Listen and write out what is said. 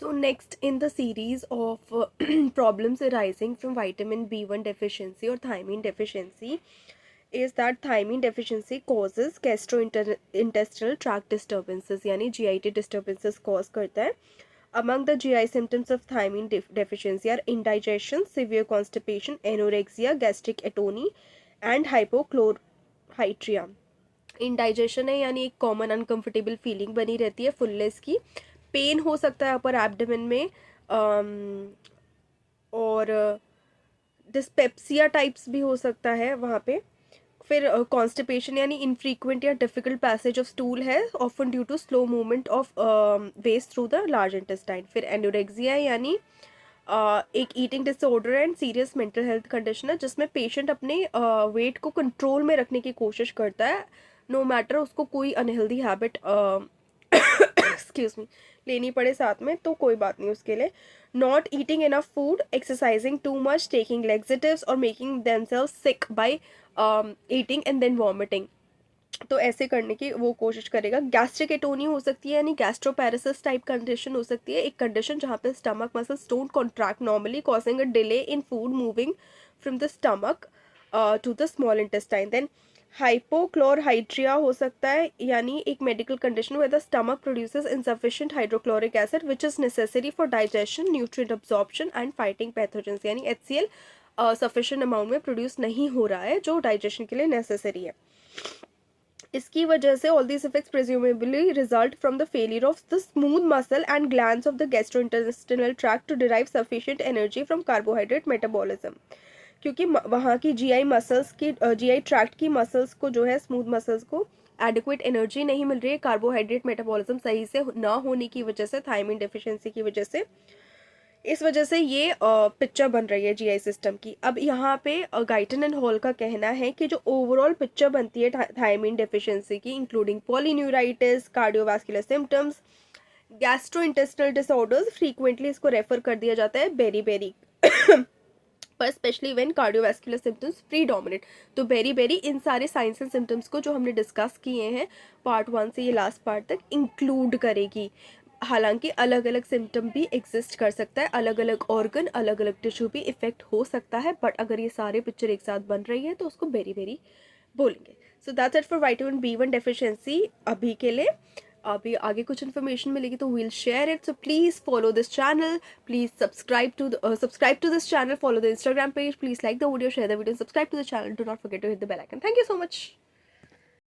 So next in the series of problems arising from vitamin B1 deficiency or thiamine deficiency is that thiamine deficiency causes gastrointestinal tract disturbances यानी GIT disturbances cause करता है. Among the GI symptoms of thiamine deficiency are indigestion, severe constipation, anorexia, gastric atony and hypochlorhydria. Indigestion है यानी एक common uncomfortable feeling बनी रहती है fullness की. पेन हो सकता है अपर एब्डोमेन में, और डिस्पेप्सिया टाइप्स भी हो सकता है वहाँ पे. फिर कॉन्स्टिपेशन यानी इनफ्रीक्वेंट या डिफिकल्ट पैसेज ऑफ स्टूल है, often due to slow movement of waste through the large intestine. फिर एनोरेक्सिया यानी एक eating disorder and serious mental health condition है जिसमें पेशेंट अपने वेट को कंट्रोल में रखने की कोशिश करता है, नो मैटर उसको कोई अनहेल्दी हैबिट एक्सक्यूज मी लेनी पड़े साथ में तो कोई बात नहीं उसके लिए. Not eating enough food, exercising too much, taking laxatives और making themselves sick by eating and then vomiting. तो ऐसे करने की वो कोशिश करेगा. गैस्ट्रिक एटोनी हो सकती है यानी गैस्ट्रोपैरेसिस टाइप कंडीशन हो सकती है, एक कंडीशन जहाँ पे stomach muscles don't contract normally causing a delay in food moving from the stomach to the small intestine. Then hypochlorhydria हो सकता है यानी एक medical condition where the stomach produces insufficient hydrochloric acid which is necessary for digestion, nutrient absorption and fighting pathogens. यानी HCl sufficient amount में produce नहीं हो रहा है जो डाइजेशन के लिए नेसेसरी है. इसकी वजह से all this effects presumably result from the failure of the smooth muscle and glands of the gastrointestinal tract to derive sufficient energy from carbohydrate metabolism. क्योंकि वहाँ की GI मसल्स की GI ट्रैक्ट की मसल्स को जो है स्मूथ मसल्स को adequate energy नहीं मिल रही है कार्बोहाइड्रेट मेटाबॉलिज्म सही से ना होने की वजह से, थायमिन डेफिशिएंसी की वजह से. इस वजह से ये पिक्चर बन रही है GI सिस्टम की. अब यहाँ पे गाइटन एंड हॉल का कहना है कि जो ओवरऑल पिक्चर बनती है थायमिन डेफिशिएंसी की, including polyneuritis, cardiovascular symptoms, gastrointestinal disorders, frequently इसको रेफर कर दिया जाता है बेरी बेरी पर specially when cardiovascular symptoms predominate. तो बेरी बेरी इन सारे साइंस एंड सिम्टम्स को जो हमने डिस्कस किए हैं पार्ट 1 से ये लास्ट पार्ट तक इंक्लूड करेगी. हालांकि अलग अलग सिम्टम भी एग्जिस्ट कर सकता है, अलग अलग ऑर्गन, अलग अलग टिश्यू भी इफेक्ट हो सकता है, बट अगर ये सारे पिक्चर एक साथ बन रही है तो उसको बेरी बेरी बोलेंगे. So that's it for vitamin B1 deficiency अभी के लिए. अभी आगे कुछ इन्फॉर्मेशन मिलेगी तो we'll share it. So please follow this channel, please subscribe to this channel, follow the Instagram page, please like the video, share the video, subscribe to the channel, do not forget to hit the bell icon. Thank you so much.